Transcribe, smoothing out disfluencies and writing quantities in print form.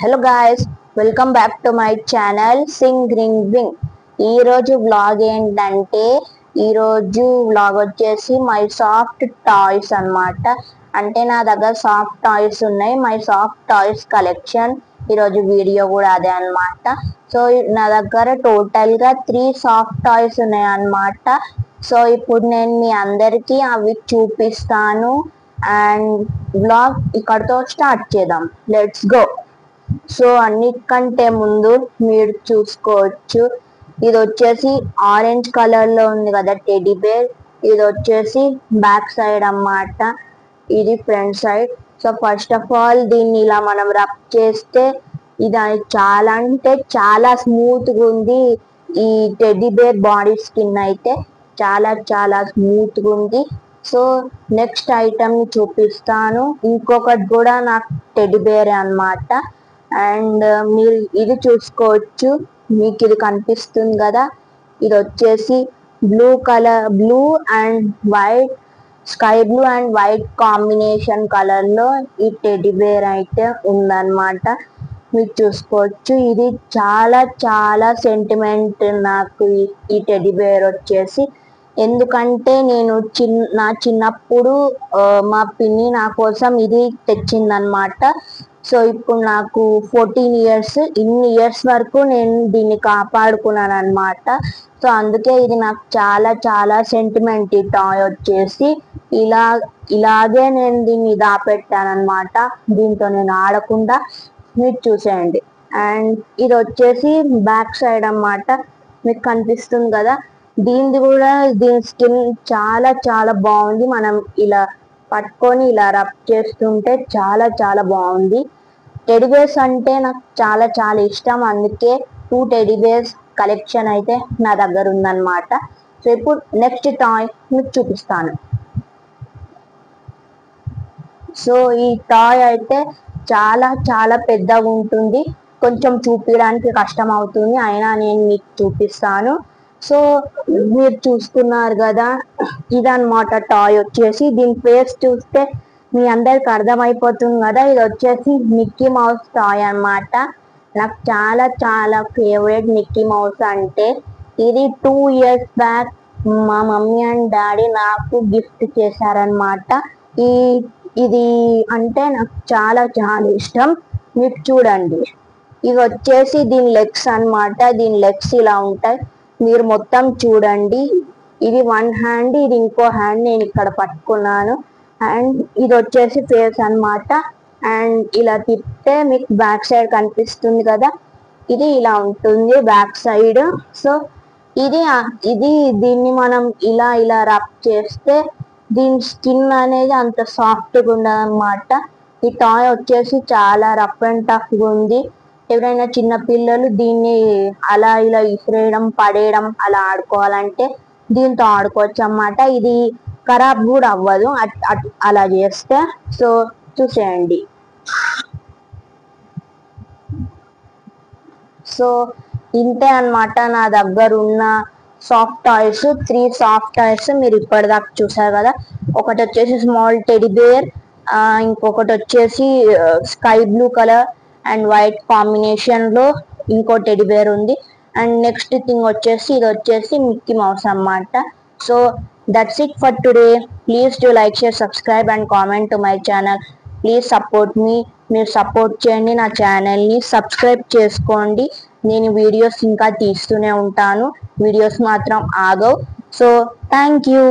Hello guys, welcome back to my channel Singh ring ring. ఈరోజు vlog ఏంటంటే వచ్చేసి my soft toys అన్నమాట. అంటే నా దగ్గర సాఫ్ట్ టాయ్స్ ఉన్నాయి, మై సాఫ్ట్ టాయ్స్ కలెక్షన్. ఈరోజు వీడియో కూడా అదే అన్నమాట. సో నా దగ్గర టోటల్ గా 3 సాఫ్ట్ టాయ్స్ ఉన్నాయి అన్నమాట. సో ఇప్పుడు నేను మీ అందరికీ అవి చూపిస్తాను అండ్ వ్లాగ్ ఇక్కడతో స్టార్ట్ చేద్దాం. Let's go. సో అన్నిటికంటే ముందు మీరు చూసుకోవచ్చు, ఇది వచ్చేసి ఆరెంజ్ కలర్ లో ఉంది కదా టెడ్డీ బేర్. ఇది వచ్చేసి బ్యాక్ సైడ్ అన్నమాట, ఇది front side. So first of all దీన్ని ఇలా మనం రబ్ చేస్తే ఇది చాలా అంటే చాలా స్మూత్ గా ఉంది. ఈ టెడ్డీ బేర్ బాడీ స్కిన్ అయితే చాలా చాలా స్మూత్ గా ఉంది. సో నెక్స్ట్ ఐటమ్ ని చూపిస్తాను. ఇంకొకటి కూడా నాకు టెడ్డీ బేర్ అన్నమాట. అండ్ మీరు ఇది చూసుకోవచ్చు, మీకు ఇది కనిపిస్తుంది కదా, ఇది వచ్చేసి blue and white, sky blue and white combination colour లో ఈ టెడ్డీ బేర్ అయితే ఉందన్నమాట. మీరు చూసుకోవచ్చు, ఇది చాలా చాలా సెంటిమెంట్ నాకు ఈ టెడ్డీ బేర్ వచ్చేసి. ఎందుకంటే నేను నా చిన్నప్పుడు మా పిన్ని నా కోసం ఇది తెచ్చిందనమాట. సో ఇప్పుడు నాకు 14 ఇయర్స్, ఇన్ని ఇయర్స్ వరకు నేను దీన్ని కాపాడుకున్నాను అనమాట. సో అందుకే ఇది నాకు చాలా చాలా సెంటిమెంట్. ఈ టాయ్ వచ్చేసి ఇలాగే నేను దీన్ని దాపెట్టాను అనమాట, దీంతో నేను ఆడకుండా. మీరు చూసేయండి. అండ్ ఇది వచ్చేసి బ్యాక్ సైడ్ అన్నమాట, మీకు కనిపిస్తుంది కదా. దీని స్కిన్ చాలా చాలా బాగుంది. మనం ఇలా పట్టుకొని ఇలా రబ్ చేస్తుంటే చాలా చాలా బాగుంది. టెడ్డీ బేర్స్ అంటే నాకు చాలా చాలా ఇష్టం, అందుకే 2 టెడ్డీ బేర్స్ కలెక్షన్ అయితే నా దగ్గర ఉందన్నమాట. సో ఇప్పుడు నెక్స్ట్ టాయ్ మీకు చూపిస్తాను. సో ఈ టాయ్ అయితే చాలా చాలా పెద్దగా ఉంటుంది, కొంచెం చూపించడానికి కష్టం అవుతుంది, అయినా నేను మీకు చూపిస్తాను. సో మీరు చూస్తున్నారు కదా, ఇదన్నమాట టాయ్ వచ్చేసి. దీని ఫేస్ చూస్తే మీ అందరికి అర్థమైపోతుంది కదా, ఇది వచ్చేసి మిక్కీ మౌస్ టాయ్ అన్నమాట. నాకు చాలా చాలా ఫేవరెట్ మిక్కీ మౌస్ అంటే. ఇది 2 ఇయర్స్ బ్యాక్ మా మమ్మీ అండ్ డాడీ నాకు గిఫ్ట్ చేశారనమాట. ఇది అంటే నాకు చాలా చాలా ఇష్టం. మీరు చూడండి, ఇవి వచ్చేసి దీని లెగ్స్ అన్నమాట. దీని లెగ్స్ ఇలా ఉంటాయి, మీరు మొత్తం చూడండి. ఇది 1 హ్యాండ్, ఇది ఇంకో హ్యాండ్ నేను ఇక్కడ పట్టుకున్నాను. అండ్ ఇది వచ్చేసి ఫేస్ అన్నమాట. అండ్ ఇలా తిప్పితే మీకు బ్యాక్ సైడ్ కనిపిస్తుంది కదా, ఇది ఇలా ఉంటుంది బ్యాక్ సైడ్. సో దీన్ని మనం ఇలా ఇలా రబ్ చేస్తే దీని స్కిన్ అనేది అంత సాఫ్ట్గా ఉండదు అన్నమాట. ఈ టాయ్ వచ్చేసి చాలా రఫ్ అండ్ టఫ్ గా ఉంది. ఎవరైనా చిన్న పిల్లలు దీన్ని అలా ఇలా ఇసిరేయడం పడేయడం అలా ఆడుకోవాలంటే దీంతో ఆడుకోవచ్చు అన్నమాట. ఇది ఖరాబ్ కూడా అవ్వదు అలా చేస్తే. సో చూసేయండి. సో ఇంతే అన్నమాట నా దగ్గర ఉన్న సాఫ్ట్ టాయ్స్. 3 సాఫ్ట్ టాయ్స్ మీరు ఇప్పటిదాకా చూసారు కదా. ఒకటి వచ్చేసి స్మాల్ టెడ్డీ బేర్, ఇంకొకటి వచ్చేసి sky blue colour and white combination లో ఇంకో టెడ్డీ బేర్ ఉంది. అండ్ నెక్స్ట్ థింగ్ వచ్చేసి ఇది వచ్చేసి మిక్కీ మౌస్ అన్నమాట. So that's it for today. Please do like, share, subscribe and comment to my channel. Please support మీ. మీరు సపోర్ట్ చేయండి, నా ఛానల్ని సబ్స్క్రైబ్ చేసుకోండి. నేను వీడియోస్ ఇంకా తీస్తూనే ఉంటాను, వీడియోస్ మాత్రం ఆగవు. So thank you.